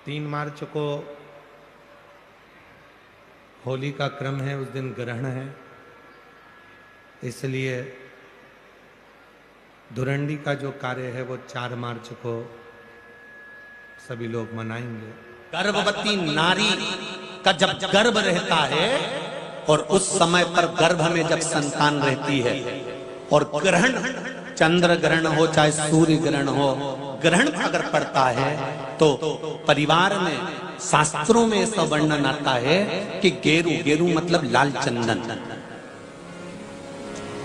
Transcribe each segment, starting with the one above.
3 मार्च को होली का क्रम है, उस दिन ग्रहण है, इसलिए धुरंडी का जो कार्य है वो 4 मार्च को सभी लोग मनाएंगे। गर्भवती नारी का जब गर्भ रहता है और उस समय पर गर्भ में जब संतान रहती है और ग्रहण, चंद्र ग्रहण हो चाहे सूर्य ग्रहण हो, ग्रहण अगर पड़ता है तो परिवार में शास्त्रों में ऐसा वर्णन आता है कि गेरू, गेरू मतलब लाल चंदन।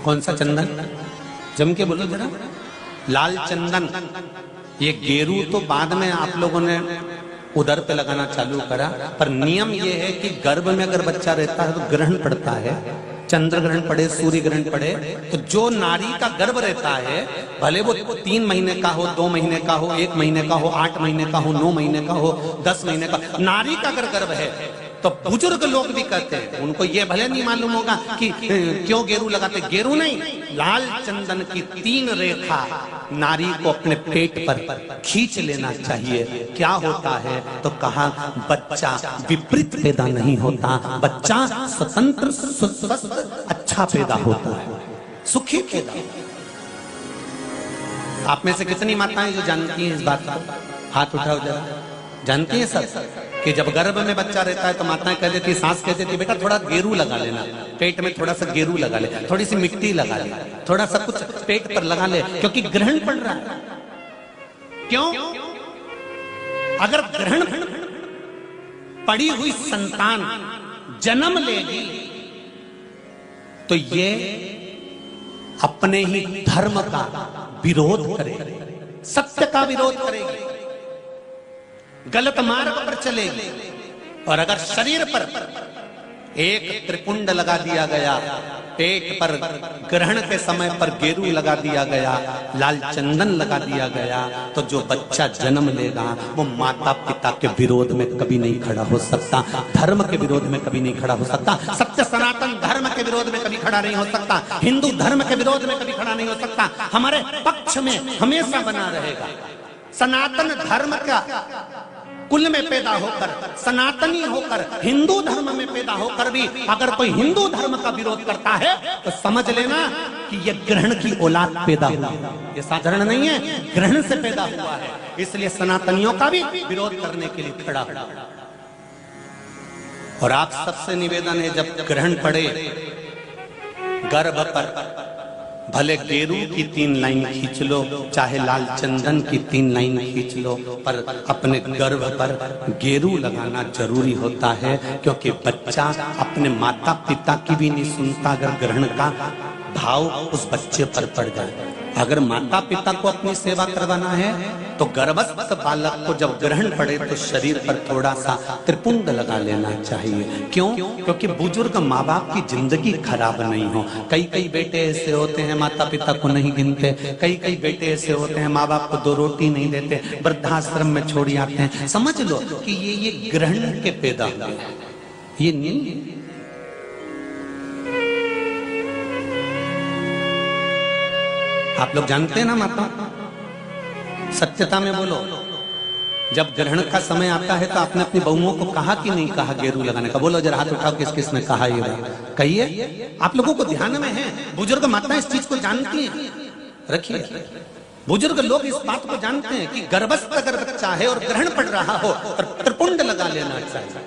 कौन सा चंदन? जम के बोलो जरा। लाल चंदन। ये गेरू तो बाद में आप लोगों ने उधर पे लगाना चालू करा, पर नियम ये है कि गर्भ में अगर बच्चा रहता है तो ग्रहण पड़ता है, चंद्र ग्रहण पड़े, सूर्य ग्रहण पड़े, तो जो नारी का गर्भ रहता है, भले वो 3 महीने का हो, 2 महीने का हो, 1 महीने का हो, 8 महीने का हो, 9 महीने का हो, 10 महीने का, नारी का अगर गर्भ है तो बुजुर्ग लोग भी कहते हैं, उनको ये भले नहीं मालूम होगा कि क्यों गेरू लगाते। गेरू नहीं, लाल चंदन की 3 रेखा नारी को अपने पेट पर खींच लेना चाहिए। क्या होता है तो कहा, बच्चा विपरीत पैदा नहीं होता, बच्चा स्वतंत्र स्वस्थ अच्छा पैदा होता है, सुखी पैदा। आप में से कितनी माताएं जो जानती हैं इस बात को? हाथ उठाओ जरा। जानती हैं सब कि जब गर्भ में बच्चा रहता है तो माताएं कह देती, सास कह देती, बेटा थोड़ा गेरू लगा लेना, पेट में थोड़ा सा गेरू लगा ले, थोड़ी सी मिट्टी लगा ले, थोड़ा सा कुछ पेट पर लगा ले, क्योंकि ग्रहण पड़ रहा है। क्यों? अगर ग्रहण पड़ी हुई संतान जन्म लेगी तो ये अपने ही धर्म का विरोध करेगी, सत्य का विरोध करेगी, गलत मार्ग पर चलेगी। और अगर शरीर पर एक त्रिपुंड लगा दिया गया, पेट पर ग्रहण के समय पर गेरू लगा दिया गया, लाल चंदन लगा दिया गया, तो जो बच्चा जन्म लेगा वो माता पिता के विरोध में कभी नहीं खड़ा हो सकता, धर्म के विरोध में कभी नहीं खड़ा हो सकता, सत्य सनातन धर्म के विरोध में कभी खड़ा नहीं हो सकता, हिंदू धर्म के विरोध में कभी खड़ा नहीं हो सकता, हमारे पक्ष में हमेशा बना रहेगा। सनातन धर्म का कुल में पैदा होकर, सनातनी होकर, हिंदू धर्म में पैदा होकर भी अगर कोई हिंदू धर्म का विरोध करता है तो समझ लेना कि यह ग्रहण की औलाद पैदा हुआ है, ये साधारण नहीं है, ग्रहण से पैदा हुआ है। इसलिए सनातनियों का भी विरोध करने के लिए खड़ा हो। और आप सबसे निवेदन है, जब ग्रहण पड़े गर्भ पर, भले गेरू की 3 लाइन खींच लो, चाहे लाल चंदन की 3 लाइन खींच लो, पर अपने गर्भ पर गेरू लगाना जरूरी होता है, क्योंकि बच्चा अपने माता पिता की भी नहीं सुनता अगर ग्रहण का भाव उस बच्चे पर पड़ जाए। अगर माता पिता को अपनी सेवा करवाना है तो गर्भस्थ बालक को जब ग्रहण पड़े तो शरीर पर थोड़ा सा त्रिपुंड लगा लेना चाहिए। क्यों? क्योंकि बुजुर्ग माँ बाप की जिंदगी खराब नहीं हो। कई कई बेटे ऐसे होते हैं माता पिता को नहीं गिनते, कई कई बेटे ऐसे होते हैं माँ बाप को 2 रोटी नहीं देते, वृद्धाश्रम में छोड़ आते हैं। समझ लो कि ये ग्रहण के पैदा हुए, ये नहीं। आप लोग जानते हैं ना माता, सत्यता में बोलो, जब ग्रहण का समय आता है तो आपने अपनी बहुओं को कहा कि नहीं कहा गेरू लगाने का? बोलो जरा, हाथ उठाओ, किस किस ने कहा ये बात? कहिए। आप लोगों को ध्यान में है, बुजुर्ग माताएं इस चीज को जानती हैं। रखिए, बुजुर्ग लोग इस बात को जानते हैं कि गर्भस्थ अगर बच्चा है और ग्रहण पड़ रहा हो तो त्रिपुंड लगा लेना चाहिए।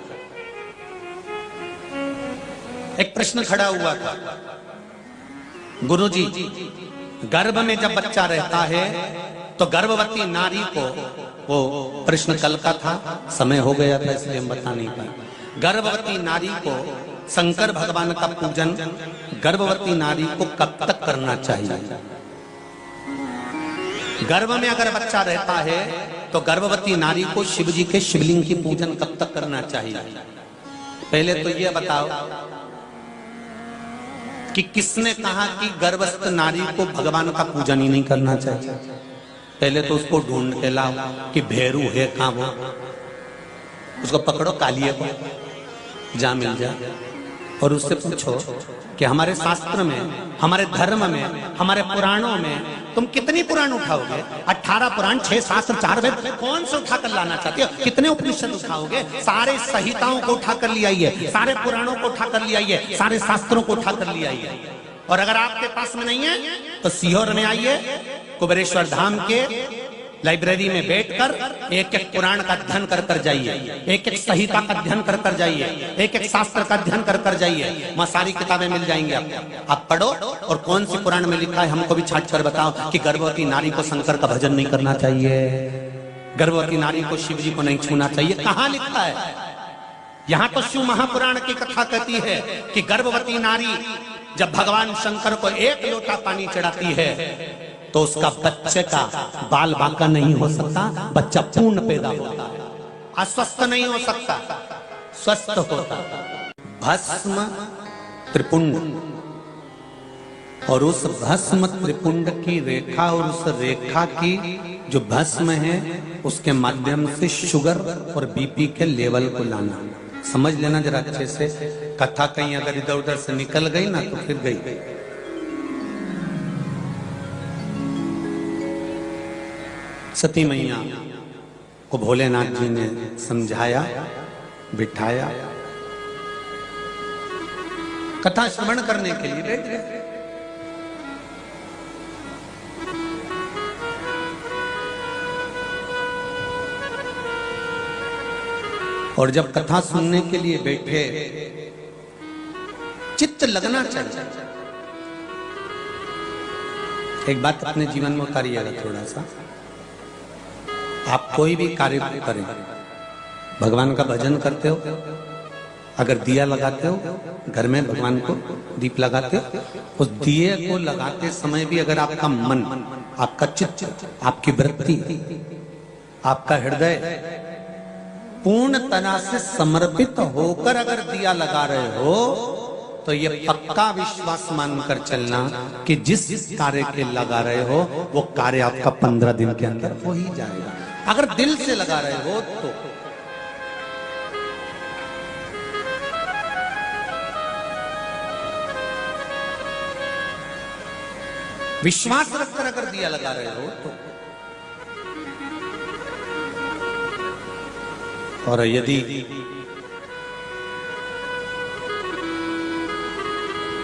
एक प्रश्न खड़ा हुआ था, गुरुजी गर्भ में जब बच्चा रहता है तो गर्भवती नारी को, वो प्रश्न कल का था, समय हो गया था इसलिए हम बता नहीं पाए, गर्भवती नारी को शंकर भगवान का पूजन गर्भवती नारी को कब तक करना चाहिए? गर्भ में अगर बच्चा रहता है तो गर्भवती नारी को शिव जी के शिवलिंग की पूजन कब तक करना चाहिए? पहले तो यह बताओ कि किसने कहा कि गर्भस्थ नारी को भगवान का पूजन ही नहीं करना चाहिए? पहले तो उसको ढूंढ के लाओ कि भैरू है कहां वो, उसको पकड़ो, कालिए को जा मिल जाए, और उससे पूछो कि हमारे शास्त्र में, हमारे धर्म में, हमारे पुराणों में तुम कितनी पुराण उठाओगे? 18 पुराण, 6 शास्त्र, 4 वेद, कौन से उठाकर लाना चाहते हो? कितने उपनिषद उठाओगे? सारे संहिताओं को उठाकर ले आइए, सारे पुराणों को उठाकर ले आइए, सारे शास्त्रों को उठाकर ले आइए। और अगर आपके पास में नहीं है तो सीहोर में आइए, कुबेरेश्वर धाम के लाइब्रेरी में बैठकर एक एक पुराण का अध्ययन कर कर जाइए, एक एक संहिता का अध्ययन कर कर जाइए, एक एक शास्त्र का अध्ययन कर कर जाइए। वहां सारी किताबें मिल जाएंगी आपको, आप पढ़ो। और कौन सी पुराण में लिखा है हमको भी छाट कर बताओ कि गर्भवती नारी को शंकर का भजन नहीं करना चाहिए, गर्भवती नारी को शिव जी को नहीं छूना चाहिए? कहां लिखा है? यहां तो शिव महापुराण की कथा कहती है कि गर्भवती नारी जब भगवान शंकर को 1 लोटा पानी चढ़ाती है तो उसका बच्चे का बाल बांका नहीं हो सकता, बच्चा पूर्ण पैदा होता है, अस्वस्थ नहीं हो सकता, स्वस्थ होता। भस्म त्रिपुंड, और उस भस्म त्रिपुंड की रेखा और उस रेखा की जो भस्म है उसके माध्यम से शुगर और बीपी के लेवल को लाना। समझ लेना जरा अच्छे से, कथा कहीं अगर इधर उधर से निकल गई ना तो फिर गई। सती मैया को भोलेनाथ जी ने समझाया, बिठाया, कथा श्रवण करने के लिए बैठ गए। और जब कथा सुनने के लिए बैठे, चित्त लगना चाहिए। एक बात अपने जीवन में उतारिएगा थोड़ा सा। आप कोई भी कार्य करें, भगवान का भजन करते हो, अगर दिया लगाते हो घर में, भगवान को दीप लगाते हो, उस दिए को लगाते समय भी अगर आपका मन, आपका चित्त, आपकी वृत्ति, आपका हृदय पूर्ण तरह से समर्पित होकर अगर दिया लगा रहे हो तो ये पक्का विश्वास मानकर चलना कि जिस कार्य के लगा रहे हो वो कार्य आपका 15 दिन के अंदर हो ही जाएगा। अगर दिल से लगा रहे हो तो। विश्वास रखकर अगर दिया लगा रहे हो तो। और यदि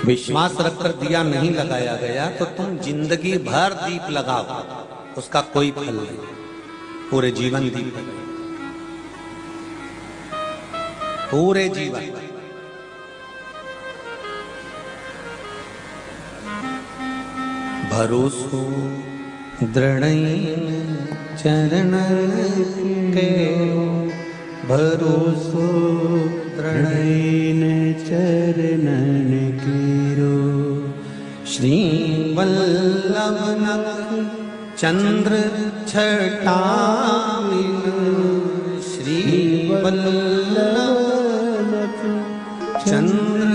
विश्वास रखकर दिया नहीं लगाया गया तो तुम जिंदगी भर दीप लगाओ, उसका कोई फल नहीं, पूरे जीवन दीप, पूरे जीवन। भरोसो दृढ़ चरण के, भरोसो दृढ़ चरणन कीरो, श्री वल्लभ चंद्र छटामिन, श्री वल्लभ चंद्र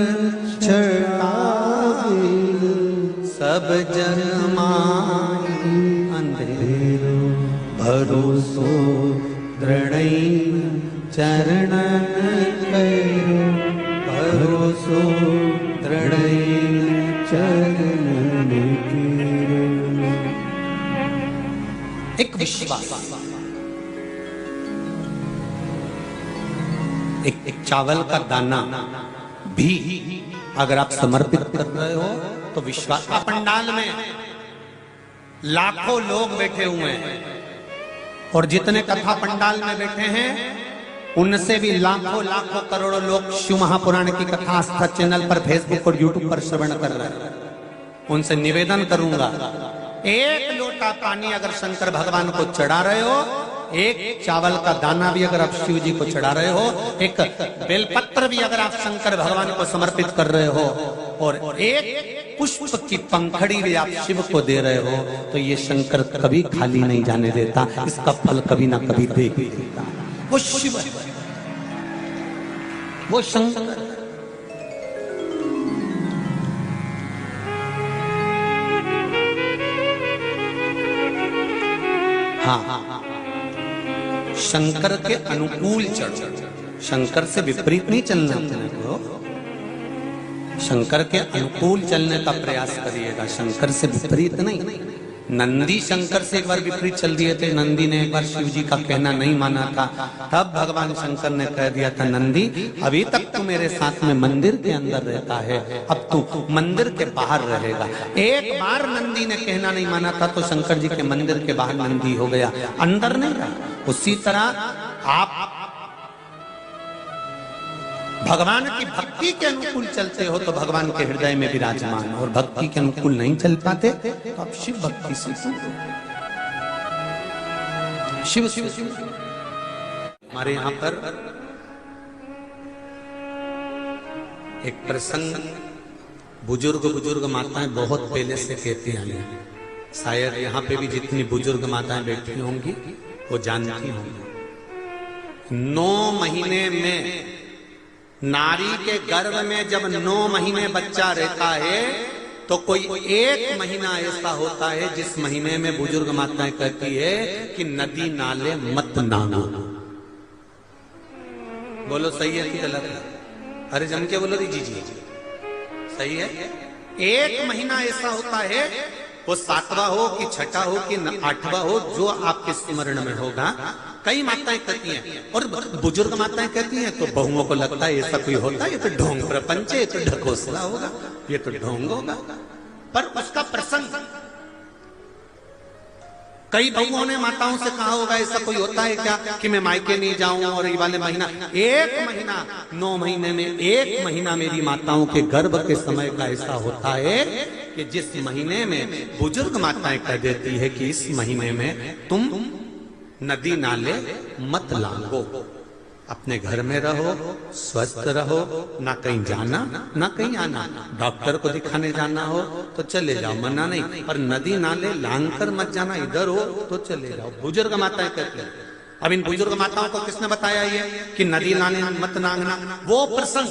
छटामिन, सब जन माई अंधेरो, भरोसो दृढ़ चरणन करो, भरोसो दृढ़ चरणन कीरो। एक विश्वास, एक चावल का दाना भी अगर आप समर्पित कर रहे हो तो विश्वास। पंडाल में लाखों लोग बैठे हुए हैं और जितने कथा पंडाल में बैठे हैं उनसे भी लाखों लाखों करोड़ों लोग शिव महापुराण की कथा आस्था चैनल पर, फेसबुक और यूट्यूब पर श्रवण कर रहे हैं। उनसे निवेदन करूंगा, 1 लोटा पानी अगर शंकर भगवान को चढ़ा रहे हो, 1 चावल का दाना भी अगर आप शिव जी को चढ़ा रहे हो, 1 बेलपत्र भी अगर आप शंकर भगवान को समर्पित कर रहे हो, और 1 पुष्प की पंखड़ी भी आप शिव को दे रहे हो, तो ये शंकर कभी खाली नहीं जाने देता, इसका फल कभी ना कभी दे ही देता। वो शिव, वो शंकर। हाँ, शंकर के अनुकूल चल, शंकर से विपरीत नहीं चलना अपने को। शंकर के अनुकूल चलने का प्रयास करिएगा, शंकर से विपरीत नहीं। नंदी शंकर से एक बार विपरीत चल दिए थे। नंदी ने एक बार शिव जी का कहना नहीं माना था, तब भगवान शंकर ने कह दिया था, नंदी अभी तक तू मेरे साथ में मंदिर के अंदर रहता है, अब तू मंदिर के बाहर रहेगा। एक बार नंदी ने कहना नहीं माना था तो शंकर जी के मंदिर के बाहर नंदी हो गया, अंदर नहीं रहा। उसी तरह आप भगवान की भक्ति के अनुकूल चलते हो तो भगवान के हृदय में विराजमान, और भक्ति के अनुकूल नहीं चल पाते तो आप शिव भक्ति से शिव शिव शिव। हमारे यहाँ पर एक प्रसंग बुजुर्ग माताएं बहुत पहले से कहती आई हैं, शायद यहाँ पे भी जितनी बुजुर्ग माताएं बैठी होंगी वो जानती होंगी। 9 महीने में नारी के गर्भ में जब 9 महीने बच्चा रहता है तो कोई एक महीना ऐसा होता है जिस महीने में बुजुर्ग माताएं कहती है कि नदी नाले मत नहाना। बोलो सही है कि गलत है? अरे जम के बोलो जी जी सही है। एक महीना ऐसा होता है, वो 7वां हो कि 6ठा हो कि 8वां हो, जो आपके स्मरण में होगा। कई माताएं कहती हैं और बुजुर्ग माताएं कहती हैं तो बहुओं को लगता है ऐसा कोई होता है, ये तो ढोंग प्रपंच है, ये तो ढकोसला होगा, ये तो ढोंग होगा। पर उसका प्रसंग कई बहुओं ने माताओं से कहा होगा, ऐसा कोई होता है क्या कि मैं मायके नहीं जाऊं और ये वाले महीना, एक महीना 9 महीने में एक महीना मेरी माताओं के गर्भ के समय का ऐसा होता है कि जिस महीने में बुजुर्ग माताएं कह देती है कि इस महीने में तुम नदी नाले मत लांगो, अपने घर में रहो, स्वस्थ रहो, ना कहीं जाना ना कहीं आना। डॉक्टर को दिखाने जाना हो तो चले जाओ, मना नहीं, पर नदी नाले लांग कर मत जाना, इधर हो तो चले जाओ। बुजुर्ग माताएं कहती हैं। अब इन बुजुर्ग माताओं को किसने बताया ये कि नदी नाले मत नांगना? वो प्रसंग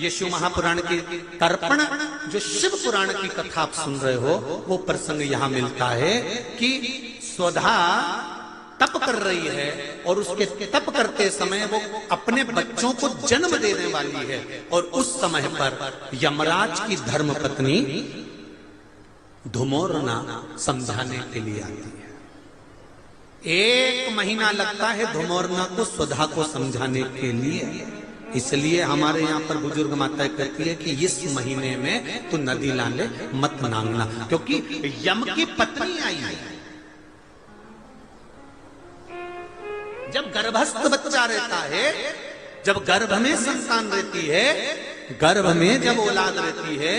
ये शिव महापुराण की तर्पण, जो शिव पुराण की कथा आप सुन रहे हो, वो प्रसंग यहाँ मिलता है कि स्वधा तप कर रही है और उसके तप करते समय वो अपने बच्चों को जन्म देने वाली है, और उस समय पर यमराज की धर्म पत्नी धुमोरना समझाने के लिए आती है। 1 महीना लगता है धुमोरना को स्वधा को समझाने के लिए। इसलिए हमारे यहाँ पर बुजुर्ग माताएं कहती है कि इस महीने में तो नदी नाले मत नांगना, क्योंकि यम की पत्नी आई है। जब गर्भस्थ बच्चा रहता है, जब गर्भ में संतान रहती है, गर्भ में जब औलाद रहती है,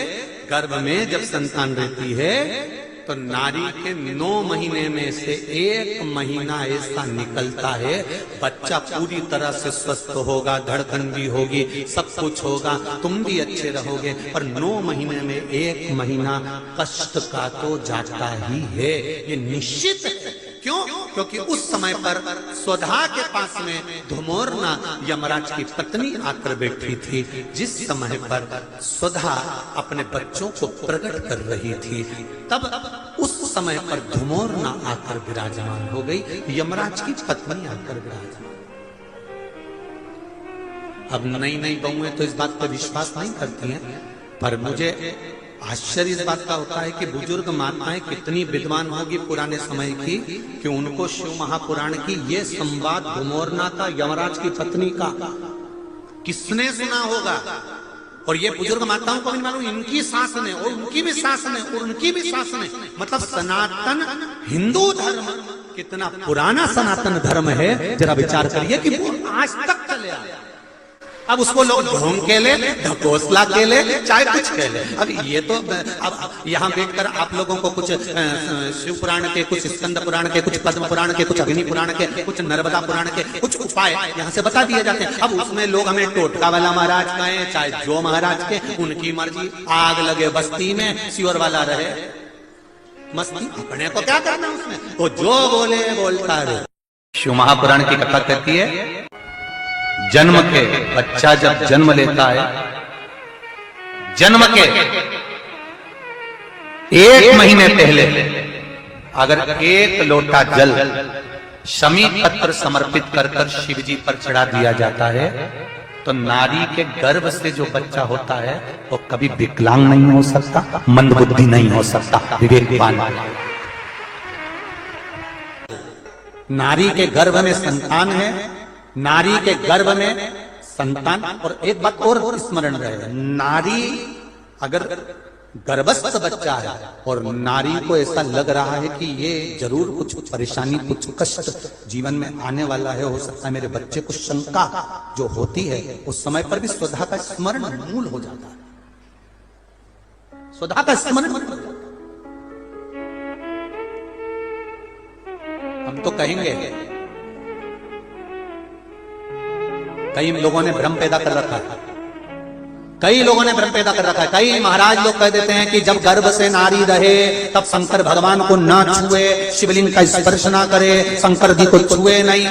गर्भ में जब संतान रहती है, तो नारी के 9 महीने में से 1 महीना ऐसा निकलता है, बच्चा पूरी तरह से स्वस्थ होगा, धड़कन भी होगी, सब कुछ होगा, तुम भी अच्छे रहोगे। पर 9 महीने में 1 महीना कष्ट का तो जाता ही है, ये निश्चित है। क्यों? क्योंकि उस समय पर स्वधा के पास में धुमोरना यमराज की पत्नी आकर बैठी थी, जिस समय पर स्वधा अपने बच्चों को प्रकट कर रही थी, तब उस समय पर धुमोरना आकर विराजमान हो गई, यमराज की पत्नी आकर विराजमान। अब नई नई बहुएं तो इस बात पर विश्वास नहीं करती हैं, पर मुझे आश्चर्य इस बात का होता है कि बुजुर्ग माताएं कितनी विद्वान होगी पुराने समय की, कि उनको शिव महापुराण की ये संवाद धुमोरना का यमराज की पत्नी का किसने सुना होगा। और ये बुजुर्ग माताओं को भी मालूम, इनकी सास ने और उनकी भी सास ने और उनकी भी सास ने, मतलब सनातन हिंदू धर्म कितना पुराना सनातन धर्म है, जरा विचार करिए कि वो आज तक चले आया। अब उसको लोग ढोंग के ले, ढकोसला के ले, चाहे कुछ के ले। अब ये तो अब यहाँ बैठकर आप लोगों को कुछ शिव पुराण के, कुछ स्कंद पुराण के, कुछ पद्म पुराण के, कुछ अग्नि पुराण के, कुछ नर्मदा पुराण के कुछ उपाय यहाँ से बता दिए जाते हैं। अब उसमें लोग हमें टोटका वाला महाराज कहें, चाहे जो महाराज के, उनकी मर्जी। आग लगे बस्ती में, शिवर वाला रहे मस्ती, अपने को क्या करना उसमें, वो जो बोले बोलता रहे। शिव महापुराण की कथा कहती है, जन्म के बच्चा जब जन्म लेता है, जन्म के 1 महीने पहले अगर 1 लोटा जल शमी पत्र समर्पित कर शिव जी पर चढ़ा दिया जाता है तो नारी के गर्भ से जो बच्चा होता है वो कभी विकलांग नहीं हो सकता, मंदबुद्धि नहीं हो सकता, विवेकवान। नारी के गर्भ में संतान है, नारी के गर्भ में संतान। और एक बात और स्मरण रहे, नारी अगर गर्भस्थ बच्चा है और नारी को ऐसा लग रहा है कि ये जरूर कुछ परेशानी, कुछ कष्ट जीवन में आने वाला है, हो सकता है मेरे बच्चे को शंका जो होती है, उस समय पर भी स्वधा का स्मरण मूल हो जाता है। स्वधा का स्मरण, हम तो कहेंगे, कई लोगों ने भ्रम पैदा कर रखा है, कई लोगों ने भ्रम पैदा कर रखा है। कई महाराज लोग कह देते हैं कि जब गर्भ से नारी रहे तब शंकर भगवान को ना छुए, शिवलिंग का स्पर्श ना करे, शंकर जी को छुए नहीं।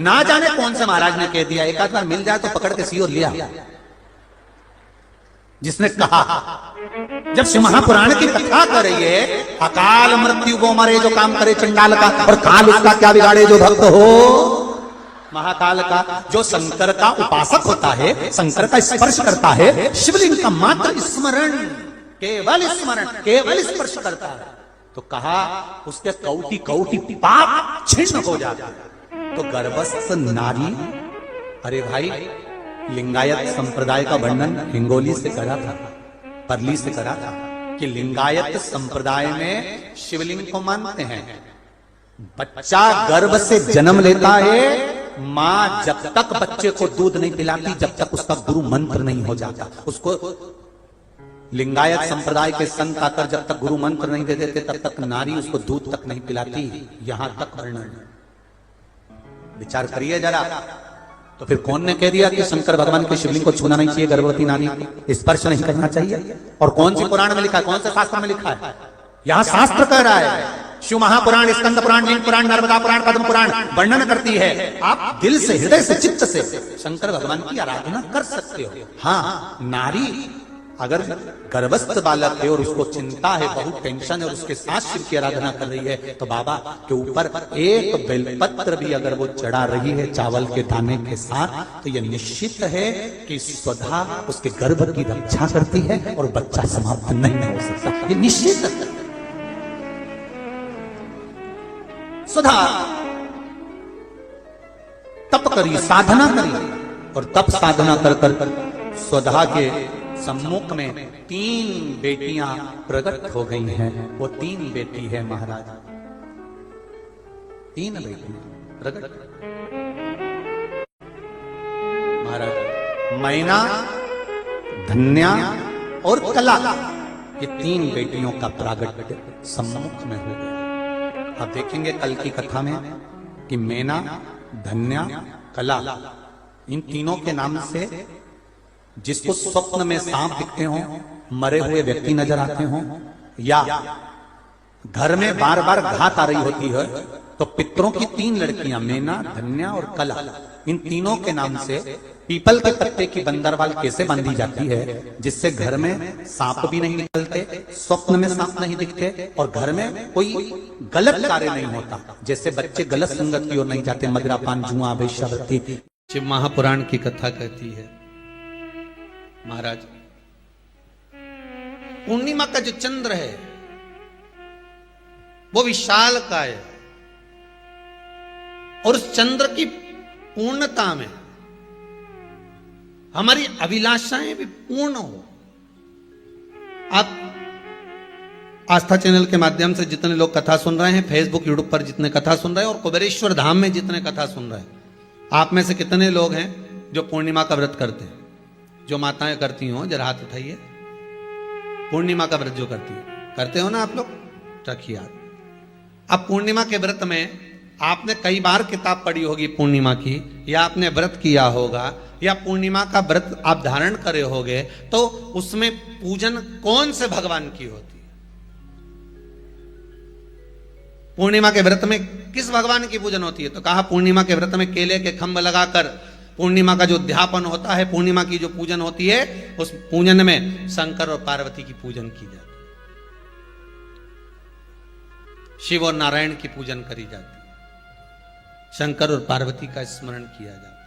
ना जाने कौन से महाराज ने कह दिया, एक आध बार मिल जाए तो पकड़ के सी और लिया। जिसने कहा, जब शिव महापुराण की कथा कर रही है, अकाल मृत्यु को मरे जो काम करे चंडाल का, और काल उसका क्या बिगाड़े जो भक्त हो महाकाल का। जो शंकर का उपासक होता है, शंकर का स्पर्श करता है, शिवलिंग का मात्र स्मरण, केवल स्मरण, केवल स्पर्श करता है, तो कहा उसके कौटि कौटि पाप छिन्न हो जाता है। तो गर्भस्थ नारी, अरे भाई लिंगायत संप्रदाय का वर्णन हिंगोली से करा था, परली से करा था कि लिंगायत संप्रदाय में शिवलिंग को मानते हैं। बच्चा गर्भ से जन्म लेता है, मां जब तक बच्चे को दूध नहीं पिलाती, जब तक उसका गुरु मंत्र नहीं हो जाता, उसको लिंगायत संप्रदाय के संत आकर जब तक गुरु मंत्र नहीं दे देते तब तक नारी उसको दूध तक नहीं पिलाती। यहां तक वर्णन, विचार करिए जरा। तो फिर कौन ने कह दिया कि शंकर भगवान के शिवलिंग को छूना नहीं चाहिए, गर्भवती नारी को स्पर्श नहीं करना चाहिए? और कौन सी पुराण में लिखा है, कौन से शास्त्र में लिखा है? यहां शास्त्र कह रहा है, शिव महापुराण, स्कंद पुराण, लिंग पुराण, नर्मदा पुराण, पद्म पुराण वर्णन करती है। आप दिल से, हृदय से, चित्त से शंकर भगवान की आराधना कर सकते हो। हाँ, नारी अगर गर्भस्थ बालक है और उसको चिंता है, बहुत टेंशन है, और उसके साथ शिव की आराधना कर रही है, तो बाबा के ऊपर एक बेलपत्र भी अगर वो चढ़ा रही है चावल के दाने के साथ, तो यह निश्चित है कि स्वधा उसके गर्भ की रक्षा करती है और बच्चा समाप्त नहीं हो सकता, ये निश्चित है। स्वधा तप करी, साधना करी, और तप साधना कर कर स्वधा के सम्मुख में 3 बेटियां प्रकट हो गई हैं। वो 3 बेटी है महाराज, 3 बेटी प्रकट महाराज, मैना, धन्या और कला, ये 3 बेटियों का प्रागट्य सम्मुख में हो गया। आप देखेंगे कल की कथा में कि मैना, धन्या, कला, इन तीनों के नाम से जिसको स्वप्न में सांप दिखते हो, मरे हुए व्यक्ति नजर आते हो, या घर में बार बार घात आ रही होती है, तो पितरों की 3 लड़कियां मैना, धन्या और कला, इन तीनों के नाम से पीपल के पत्ते की बंदरवाल कैसे बांधी जाती है, जिससे घर में सांप भी नहीं निकलते, स्वप्न में सांप नहीं दिखते, और घर में कोई गलत कार्य नहीं होता, जैसे बच्चे गलत संगत की ओर नहीं जाते, मदिरापान, जुआ, वेश्यावृत्ति। शिव महापुराण की कथा कहती है महाराज, पूर्णिमा का जो चंद्र है वो विशाल का है, और उस चंद्र की पूर्णता में हमारी अभिलाषाएं भी पूर्ण हो। आप आस्था चैनल के माध्यम से जितने लोग कथा सुन रहे हैं, फेसबुक यूट्यूब पर जितने कथा सुन रहे हैं, और कुबेरेश्वर धाम में जितने कथा सुन रहे हैं, आप में से कितने लोग हैं जो पूर्णिमा का व्रत करते हैं? जो माताएं करती हो जरा हाथ उठाइए। पूर्णिमा का व्रत जो करते हो ना आप लोग, रखिए याद। अब पूर्णिमा के व्रत में आपने कई बार किताब पढ़ी होगी पूर्णिमा की, या आपने व्रत किया होगा, या पूर्णिमा का व्रत आप धारण करे होगे, तो उसमें पूजन कौन से भगवान की होती है? पूर्णिमा के व्रत में किस भगवान की पूजन होती है? तो कहा पूर्णिमा के व्रत में केले के खंभ लगाकर पूर्णिमा का जो अध्यापन होता है, पूर्णिमा की जो पूजन होती है, उस पूजन में शंकर और पार्वती की पूजन की जाती है, शिव और नारायण की पूजन करी जाती है, शंकर और पार्वती का स्मरण किया जाता है।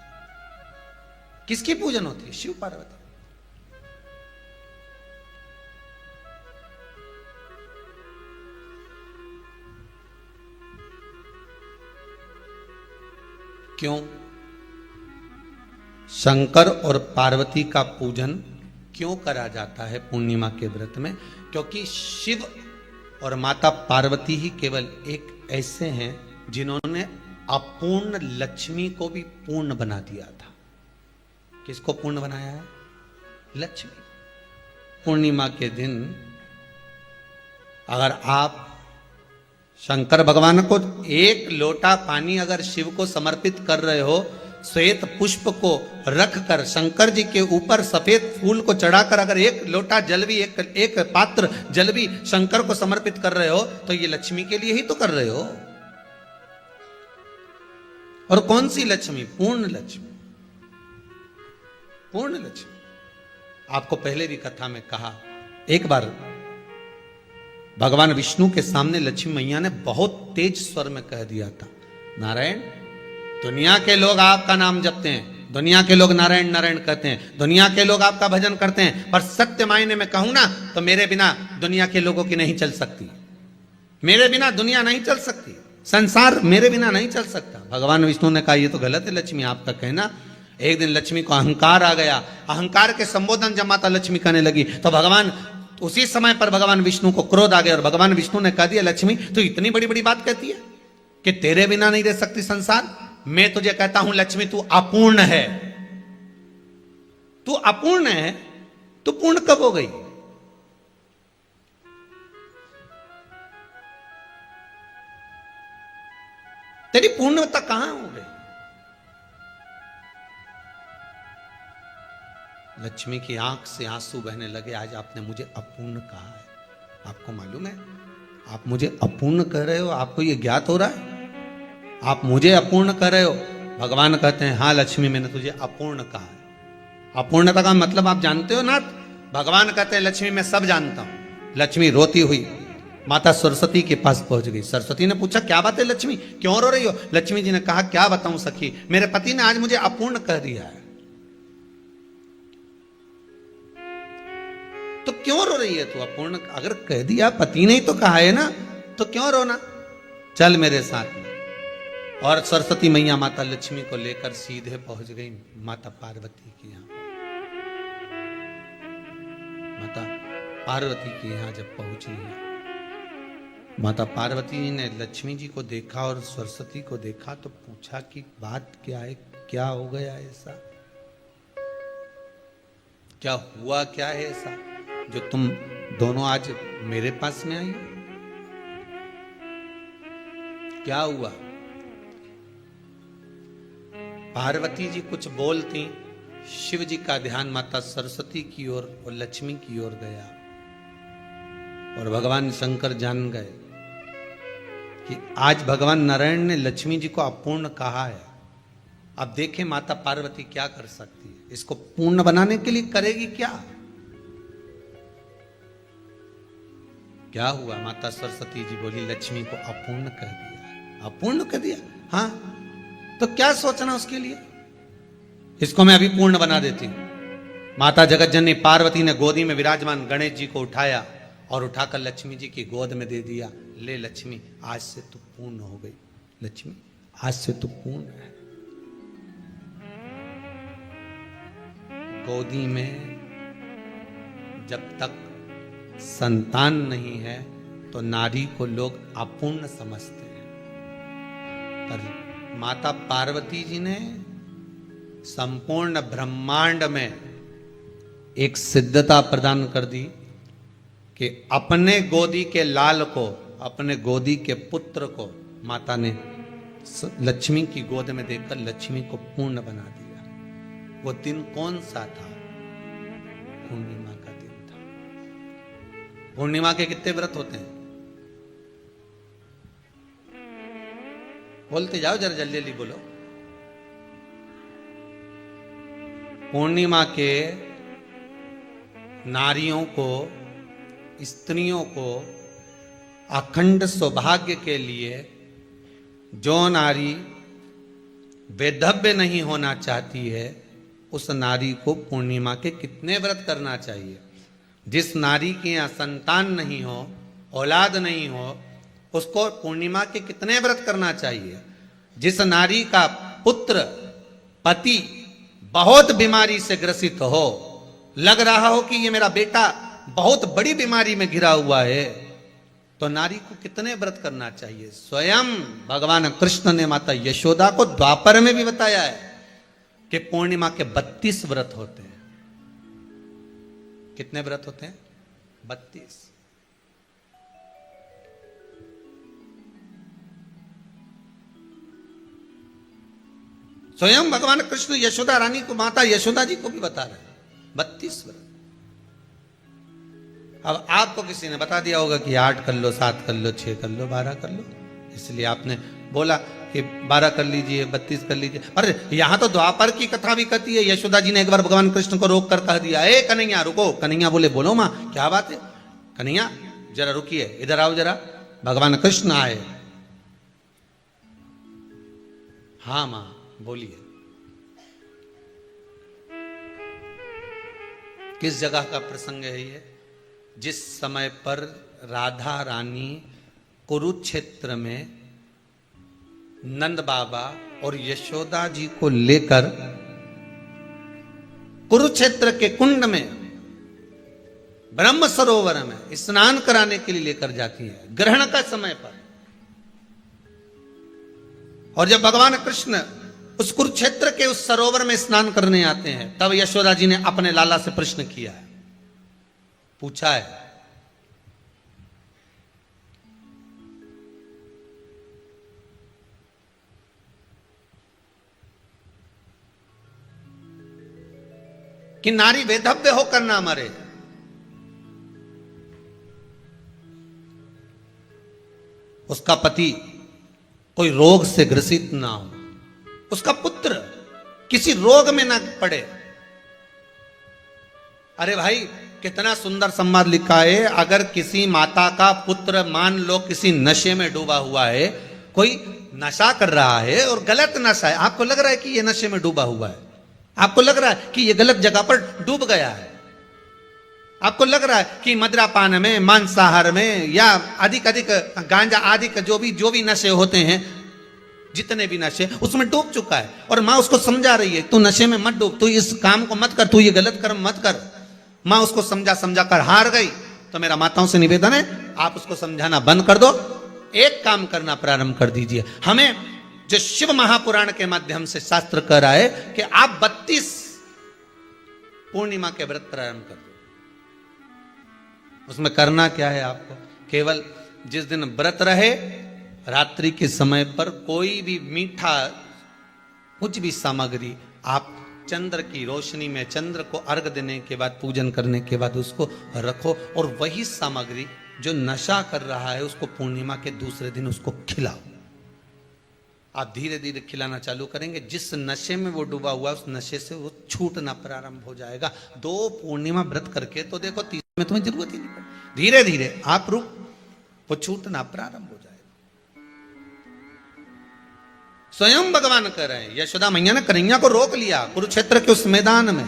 किसकी पूजन होती है? शिव पार्वती। क्यों? शंकर और पार्वती का पूजन क्यों करा जाता है पूर्णिमा के व्रत में? क्योंकि शिव और माता पार्वती ही केवल एक ऐसे हैं जिन्होंने अपूर्ण लक्ष्मी को भी पूर्ण बना दिया था। किसको पूर्ण बनाया है? लक्ष्मी। पूर्णिमा के दिन अगर आप शंकर भगवान को एक लोटा पानी अगर शिव को समर्पित कर रहे हो, श्वेत पुष्प को रखकर शंकर जी के ऊपर सफेद फूल को चढ़ाकर अगर एक लोटा जल भी एक पात्र जल भी शंकर को समर्पित कर रहे हो, तो ये लक्ष्मी के लिए ही तो कर रहे हो। और कौन सी लक्ष्मी? पूर्ण लक्ष्मी। पूर्ण लक्ष्मी। आपको पहले भी कथा में कहा, एक बार भगवान विष्णु के सामने लक्ष्मी मैया ने बहुत तेज स्वर में कह दिया था, नारायण, दुनिया के लोग आपका नाम जपते हैं, दुनिया के लोग नारायण नारायण कहते हैं, दुनिया के लोग आपका भजन करते हैं, पर सत्य मायने में कहूं ना तो मेरे बिना दुनिया के लोगों की नहीं चल सकती। मेरे बिना दुनिया नहीं चल सकती, संसार मेरे बिना नहीं चल सकता। भगवान विष्णु ने कहा, ये तो गलत है लक्ष्मी आपका कहना। एक दिन लक्ष्मी को अहंकार आ गया। अहंकार के संबोधन जब माता लक्ष्मी करने लगी तो भगवान, उसी समय पर भगवान विष्णु को क्रोध आ गया और भगवान विष्णु ने कह दिया, लक्ष्मी तू इतनी बड़ी बड़ी बात कहती है कि तेरे बिना नहीं रह सकती संसार। मैं तुझे कहता हूं लक्ष्मी, तू अपूर्ण है। तू अपूर्ण है, तू पूर्ण कब हो गई? तेरी पूर्णता कहां हो गई? लक्ष्मी की आंख से आंसू बहने लगे। आज आपने मुझे अपूर्ण कहा है। आपको मालूम है आप मुझे अपूर्ण कह रहे हो? आपको यह ज्ञात हो रहा है आप मुझे अपूर्ण कह रहे हो? भगवान कहते हैं, हाँ लक्ष्मी, मैंने तुझे अपूर्ण कहा है। अपूर्णता का मतलब आप जानते हो ना? भगवान कहते हैं, लक्ष्मी मैं सब जानता हूं। लक्ष्मी रोती हुई माता सरस्वती के पास पहुंच गई। सरस्वती ने पूछा, क्या बात है लक्ष्मी, क्यों रो रही हो? लक्ष्मी जी ने कहा, क्या बताऊं सखी, मेरे पति ने आज मुझे अपूर्ण कह दिया है। तो क्यों रो रही है तू? अपूर्ण अगर कह दिया, पति ने ही तो कहा है ना, तो क्यों रोना? चल मेरे साथ में। और सरस्वती मैया माता लक्ष्मी को लेकर सीधे पहुंच गई माता पार्वती के यहां। माता पार्वती के यहां जब पहुंची है, माता पार्वती जी ने लक्ष्मी जी को देखा और सरस्वती को देखा तो पूछा कि बात क्या है, क्या हो गया ऐसा, क्या हुआ, क्या है ऐसा जो तुम दोनों आज मेरे पास में आई? क्या हुआ? पार्वती जी कुछ बोलती, शिव जी का ध्यान माता सरस्वती की ओर और लक्ष्मी की ओर गया और भगवान शंकर जान गए कि आज भगवान नारायण ने लक्ष्मी जी को अपूर्ण कहा है। अब देखें माता पार्वती क्या कर सकती है, इसको पूर्ण बनाने के लिए करेगी क्या? क्या हुआ? माता सरस्वती जी बोली, लक्ष्मी को अपूर्ण कह दिया। अपूर्ण कह दिया? हाँ, तो क्या सोचना उसके लिए, इसको मैं अभी पूर्ण बना देती हूं। माता जगत जननी पार्वती ने गोदी में विराजमान गणेश जी को उठाया और उठाकर लक्ष्मी जी की गोद में दे दिया। ले लक्ष्मी, आज से तू पूर्ण हो गई। लक्ष्मी, आज से तू पूर्ण है। गोदी में जब तक संतान नहीं है तो नारी को लोग अपूर्ण समझते हैं, पर माता पार्वती जी ने संपूर्ण ब्रह्मांड में एक सिद्धता प्रदान कर दी कि अपने गोदी के लाल को, अपने गोदी के पुत्र को माता ने लक्ष्मी की गोद में देकर लक्ष्मी को पूर्ण बना दिया। वो दिन कौन सा था? पूर्णिमा का दिन था। पूर्णिमा के कितने व्रत होते हैं? बोलते जाओ, जरा जल्दी जल्दी बोलो। पूर्णिमा के नारियों को, स्त्रियों को अखंड सौभाग्य के लिए, जो नारी वैधव्य नहीं होना चाहती है उस नारी को पूर्णिमा के कितने व्रत करना चाहिए। जिस नारी के यहाँ संतान नहीं हो, औलाद नहीं हो, उसको पूर्णिमा के कितने व्रत करना चाहिए। जिस नारी का पुत्र पति बहुत बीमारी से ग्रसित हो, लग रहा हो कि ये मेरा बेटा बहुत बड़ी बीमारी में घिरा हुआ है, तो नारी को कितने व्रत करना चाहिए। स्वयं भगवान कृष्ण ने माता यशोदा को द्वापर में भी बताया है कि पूर्णिमा के 32 व्रत होते हैं। कितने व्रत होते हैं? 32। स्वयं भगवान कृष्ण यशोदा रानी को, माता यशोदा जी को भी बता रहे हैं 32 व्रत। अब आपको किसी ने बता दिया होगा कि 8 कर लो, 7 कर लो, 6 कर लो, 12 कर लो, इसलिए आपने बोला कि 12 कर लीजिए, 32 कर लीजिए। पर यहां तो द्वापर की कथा भी कहती है। यशोदा जी ने एक बार भगवान कृष्ण को रोक कर कह दिया, ए कन्हैया रुको। कन्हैया बोले, बोलो मां क्या बात है। कन्हैया जरा रुकिए, इधर आओ जरा। भगवान कृष्ण आए। हाँ मां बोलिए। किस जगह का प्रसंग है ये? जिस समय पर राधा रानी कुरुक्षेत्र में नंद बाबा और यशोदा जी को लेकर कुरुक्षेत्र के कुंड में, ब्रह्म सरोवर में स्नान कराने के लिए लेकर जाती है, ग्रहण का समय पर। और जब भगवान कृष्ण उस कुरुक्षेत्र के उस सरोवर में स्नान करने आते हैं, तब यशोदा जी ने अपने लाला से प्रश्न किया है, पूछा है, कि नारी वेधव्य होकर ना मरे। उसका पति कोई रोग से ग्रसित ना हो, उसका पुत्र किसी रोग में ना पड़े। अरे भाई कितना सुंदर संवाद लिखा है। अगर किसी माता का पुत्र मान लो किसी नशे में डूबा हुआ है, कोई नशा कर रहा है और गलत नशा है, आपको लग रहा है कि ये नशे में डूबा हुआ है, आपको लग रहा है कि ये गलत जगह पर डूब गया है, आपको लग रहा है कि मदिरापान में, मांसाहार में या अधिक गांजा आदि का जो भी नशे होते हैं, जितने भी नशे, उसमें डूब चुका है। और माँ उसको समझा रही है, तू नशे में मत डूब, तू इस काम को मत कर, तू ये गलत कर्म मत कर। माँ उसको समझा कर हार गई। तो मेरा माताओं से निवेदन है, आप उसको समझाना बंद कर दो, एक काम करना प्रारंभ कर दीजिए। हमें जो शिव महापुराण के माध्यम से शास्त्र कह रहा है कि आप 32 पूर्णिमा के व्रत प्रारंभ कर दो। उसमें करना क्या है आपको? केवल जिस दिन व्रत रहे, रात्रि के समय पर कोई भी मीठा, कुछ भी सामग्री आप चंद्र की रोशनी में, चंद्र को अर्घ देने के बाद, पूजन करने के बाद उसको रखो, और वही सामग्री जो नशा कर रहा है उसको पूर्णिमा के दूसरे दिन उसको खिलाओ। आप धीरे धीरे खिलाना चालू करेंगे, जिस नशे में वो डूबा हुआ उस नशे से वो छूटना प्रारंभ हो जाएगा। 2 पूर्णिमा व्रत करके तो देखो, तीसरे में तुम्हें जरूरत ही नहीं पड़ेगी। धीरे धीरे आप रुक, वो छूटना प्रारंभ हो जाएगा। स्वयं भगवान कह रहे हैं, यशोदा मैया ने कन्हैया को रोक लिया कुरुक्षेत्र के उस मैदान में,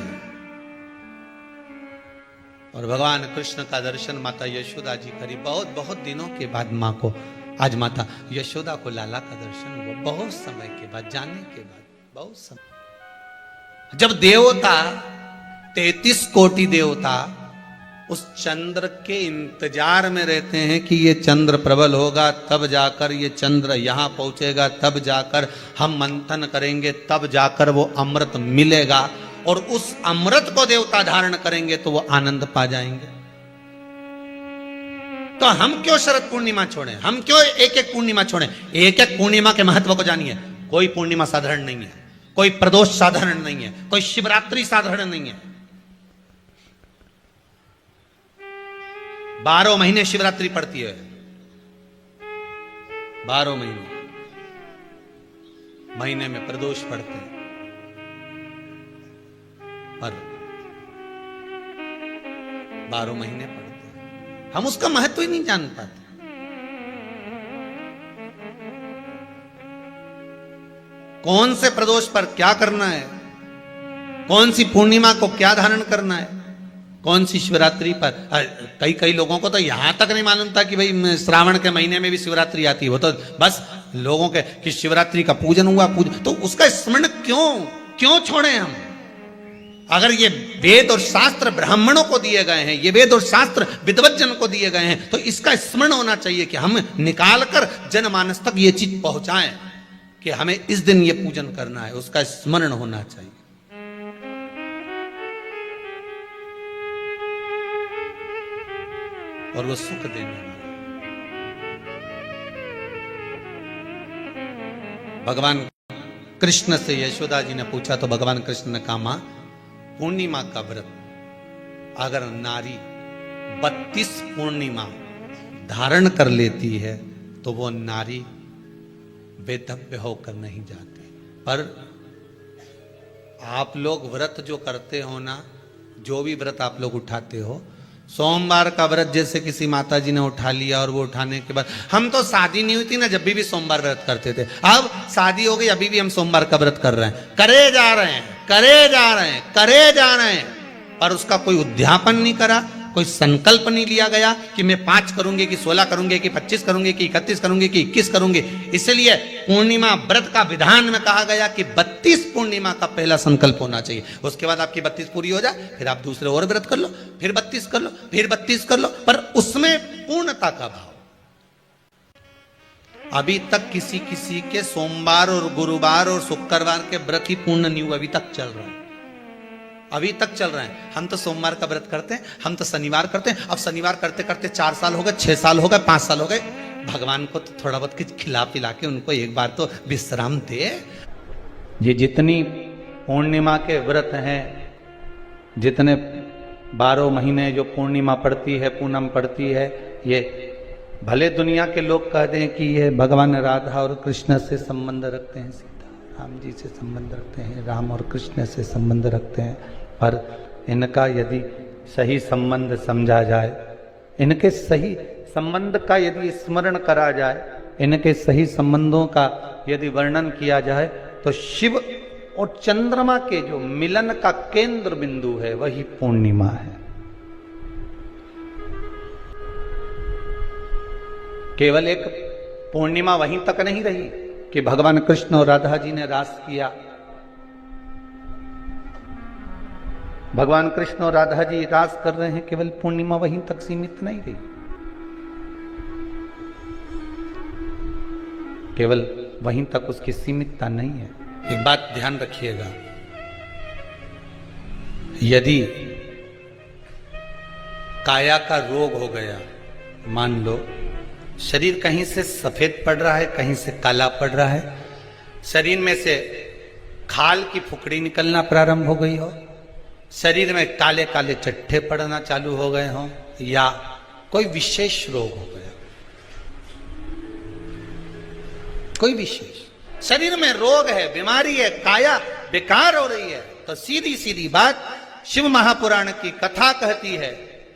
और भगवान कृष्ण का दर्शन माता यशोदा जी करी। बहुत दिनों के बाद माँ को, आज माता यशोदा को लाला का दर्शन हुआ, बहुत समय के बाद, जाने के बाद, बहुत समय। जब देवता 33 कोटि देवता उस चंद्र के इंतजार में रहते हैं कि ये चंद्र प्रबल होगा, तब जाकर ये चंद्र यहां पहुंचेगा, तब जाकर हम मंथन करेंगे, तब जाकर वो अमृत मिलेगा, और उस अमृत को देवता धारण करेंगे तो वो आनंद पा जाएंगे। तो हम क्यों शरद पूर्णिमा छोड़ें? हम क्यों एक एक पूर्णिमा छोड़ें? एक एक पूर्णिमा के महत्व को जानिए। कोई पूर्णिमा साधारण नहीं है, कोई प्रदोष साधारण नहीं है, कोई शिवरात्रि साधारण नहीं है। 12 महीने शिवरात्रि पड़ती है, 12 महीने में प्रदोष पड़ते हैं, पर 12 महीने पड़ते हैं। हम उसका महत्व ही नहीं जान पाते। कौन से प्रदोष पर क्या करना है, कौन सी पूर्णिमा को क्या धारण करना है, कौन सी शिवरात्रि पर। कई लोगों को तो यहां तक नहीं मालूम था कि भाई श्रावण के महीने में भी शिवरात्रि आती है। वो तो बस लोगों के कि शिवरात्रि का पूजन हुआ, तो उसका स्मरण क्यों छोड़े हम। अगर ये वेद और शास्त्र ब्राह्मणों को दिए गए हैं, ये वेद और शास्त्र विद्वज्जन को दिए गए हैं, तो इसका स्मरण होना चाहिए कि हम निकाल कर जनमानस तक ये चीज पहुंचाएं कि हमें इस दिन ये पूजन करना है, उसका स्मरण होना चाहिए। और वो सुख देने वाला। भगवान कृष्ण से यशोदा जी ने पूछा तो भगवान कृष्ण ने कहा, मां पूर्णिमा का व्रत अगर नारी 32 पूर्णिमा धारण कर लेती है तो वो नारी बेधव्य होकर नहीं जाती। पर आप लोग व्रत जो करते हो ना, जो भी व्रत आप लोग उठाते हो, सोमवार का व्रत जैसे किसी माता जी ने उठा लिया और वो उठाने के बाद, हम तो शादी नहीं हुई थी ना जब भी सोमवार व्रत करते थे, अब शादी हो गई अभी भी हम सोमवार का व्रत कर रहे हैं, करे जा रहे हैं, और उसका कोई उद्यापन नहीं करा, कोई संकल्प नहीं लिया गया कि मैं 5 करूंगी कि 16 करूंगी कि 25 करूंगी कि 31 करूंगी कि 21 करूंगी। इसलिए पूर्णिमा व्रत का विधान में कहा गया कि 32 पूर्णिमा का पहला संकल्प होना चाहिए। उसके बाद आपकी 32 पूरी हो जाए, फिर आप दूसरे और व्रत कर लो, फिर 32 कर लो, फिर 32 कर लो, पर उसमें पूर्णता का भाव। अभी तक किसी के सोमवार और गुरुवार और शुक्रवार के व्रत ही पूर्ण नहीं हुआ, अभी तक चल रहा है, अभी तक चल रहे हैं। हम तो सोमवार का व्रत करते हैं, हम तो शनिवार करते हैं, अब शनिवार करते करते 4 साल हो गए, 6 साल हो गए, 5 साल हो गए। भगवान को तो थोड़ा बहुत कुछ खिला पिला के उनको एक बार तो विश्राम दे। ये जितनी पूर्णिमा के व्रत हैं, जितने 12 महीने जो पूर्णिमा पड़ती है, पूनम पड़ती है, ये भले दुनिया के लोग कहते हैं कि ये भगवान राधा और कृष्ण से संबंध रखते हैं, सीता राम जी से संबंध रखते हैं, राम और कृष्ण से संबंध रखते हैं, पर इनका यदि सही संबंध समझा जाए, इनके सही संबंध का यदि स्मरण करा जाए, इनके सही संबंधों का यदि वर्णन किया जाए, तो शिव और चंद्रमा के जो मिलन का केंद्र बिंदु है वही पूर्णिमा है। केवल एक पूर्णिमा वहीं तक नहीं रही कि भगवान कृष्ण और राधा जी ने रास किया। भगवान कृष्ण और राधा जी रास कर रहे हैं, केवल पूर्णिमा वहीं तक सीमित नहीं रही। केवल वहीं तक उसकी सीमितता नहीं है। एक बात ध्यान रखिएगा, यदि काया का रोग हो गया, मान लो शरीर कहीं से सफेद पड़ रहा है, कहीं से काला पड़ रहा है, शरीर में से खाल की फुकड़ी निकलना प्रारंभ हो गई हो, शरीर में काले काले चट्टे पड़ना चालू हो गए हों, या कोई विशेष रोग हो गया, कोई विशेष शरीर में रोग है, बीमारी है, काया बेकार हो रही है, तो सीधी सीधी बात शिव महापुराण की कथा कहती है,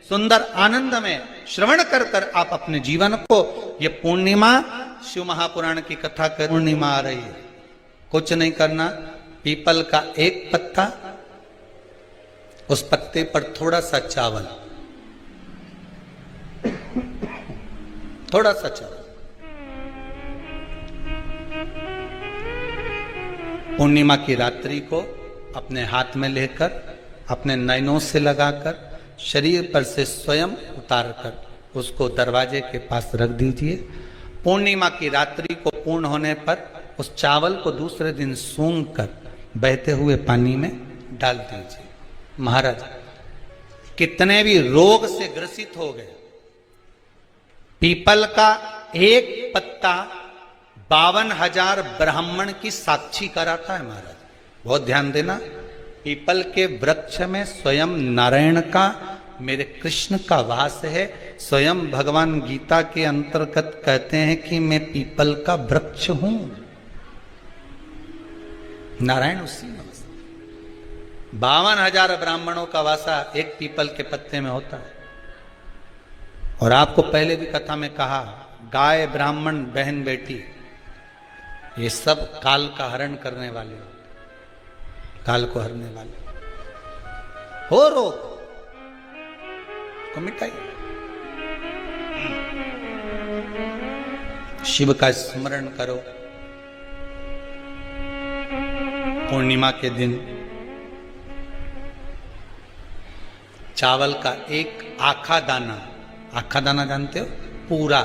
सुंदर आनंद में श्रवण कर कर आप अपने जीवन को, ये पूर्णिमा शिव महापुराण की कथा कर, पूर्णिमा आ रही है, कुछ नहीं करना, पीपल का एक पत्ता, उस पत्ते पर थोड़ा सा चावल, थोड़ा सा चावल, पूर्णिमा की रात्रि को अपने हाथ में लेकर, अपने नयनों से लगाकर, शरीर पर से स्वयं उतार कर उसको दरवाजे के पास रख दीजिए। पूर्णिमा की रात्रि को पूर्ण होने पर उस चावल को दूसरे दिन सूंघ कर बहते हुए पानी में डाल दीजिए। महाराज कितने भी रोग से ग्रसित हो गए, पीपल का एक पत्ता 52,000 ब्राह्मण की साक्षी कराता है। महाराज बहुत ध्यान देना, पीपल के वृक्ष में स्वयं नारायण का, मेरे कृष्ण का वास है। स्वयं भगवान गीता के अंतर्गत कहते हैं कि मैं पीपल का वृक्ष हूं, नारायण उसी में। 52,000 ब्राह्मणों का वासा एक पीपल के पत्ते में होता है। और आपको पहले भी कथा में कहा, गाय, ब्राह्मण, बहन, बेटी, ये सब काल का हरण करने वाले, काल को हरने वाले। हो रोग को मिटाइए। शिव का स्मरण करो। पूर्णिमा के दिन चावल का एक आखा दाना जानते हो, पूरा,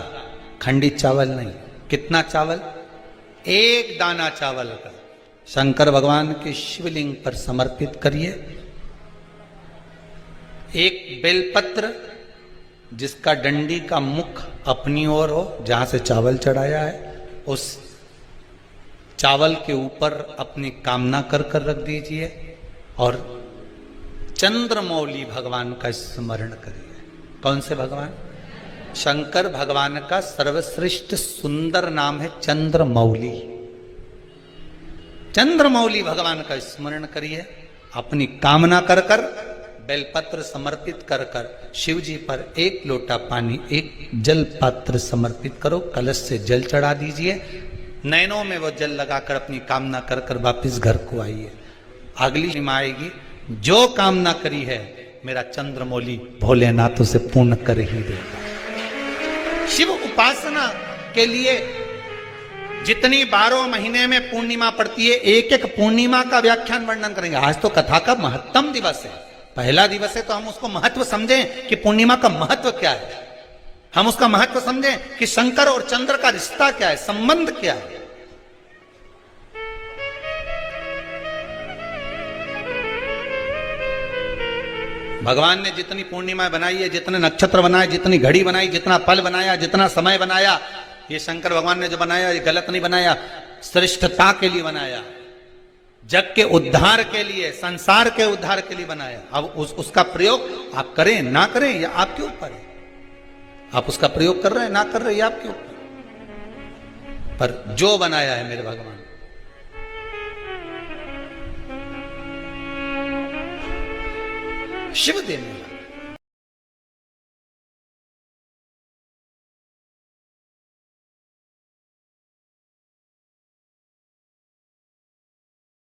खंडित चावल नहीं। कितना चावल? एक दाना चावल का शंकर भगवान के शिवलिंग पर समर्पित करिए। एक बेलपत्र जिसका डंडी का मुख अपनी ओर हो, जहां से चावल चढ़ाया है, उस चावल के ऊपर अपनी कामना कर कर रख दीजिए और चंद्रमौली भगवान का स्मरण करिए। कौन से भगवान? शंकर भगवान का सर्वश्रेष्ठ सुंदर नाम है चंद्रमौली। चंद्रमौली भगवान का स्मरण करिए। अपनी कामना कर कर बेलपत्र समर्पित कर कर शिव जी पर एक लोटा पानी, एक जल पात्र समर्पित करो, कलश से जल चढ़ा दीजिए। नैनों में वो जल लगाकर अपनी कामना कर कर वापिस घर को आइए। अगली निमा आएगी, जो कामना करी है मेरा चंद्रमौली भोलेनाथ उसे पूर्ण कर ही देगा। शिव उपासना के लिए जितनी 12 महीने में पूर्णिमा पड़ती है, एक एक पूर्णिमा का व्याख्यान वर्णन करेंगे। आज तो कथा का महत्तम दिवस है, पहला दिवस है, तो हम उसको महत्व समझें कि पूर्णिमा का महत्व क्या है। हम उसका महत्व समझें कि शंकर और चंद्र का रिश्ता क्या है, संबंध क्या है। भगवान ने जितनी पूर्णिमा बनाई है, जितने नक्षत्र बनाए, जितनी घड़ी बनाई, जितना पल बनाया, जितना समय बनाया, ये शंकर भगवान ने जो बनाया ये गलत नहीं बनाया, श्रेष्ठता के लिए बनाया, जग के उद्धार के लिए, संसार के उद्धार के लिए बनाया। अब उसका प्रयोग आप करें ना करें या आपके ऊपर है। आप उसका प्रयोग कर रहे हैं ना कर रहे हैं, ये आपके ऊपर, पर जो बनाया है मेरे भगवान, शिव देने वाला।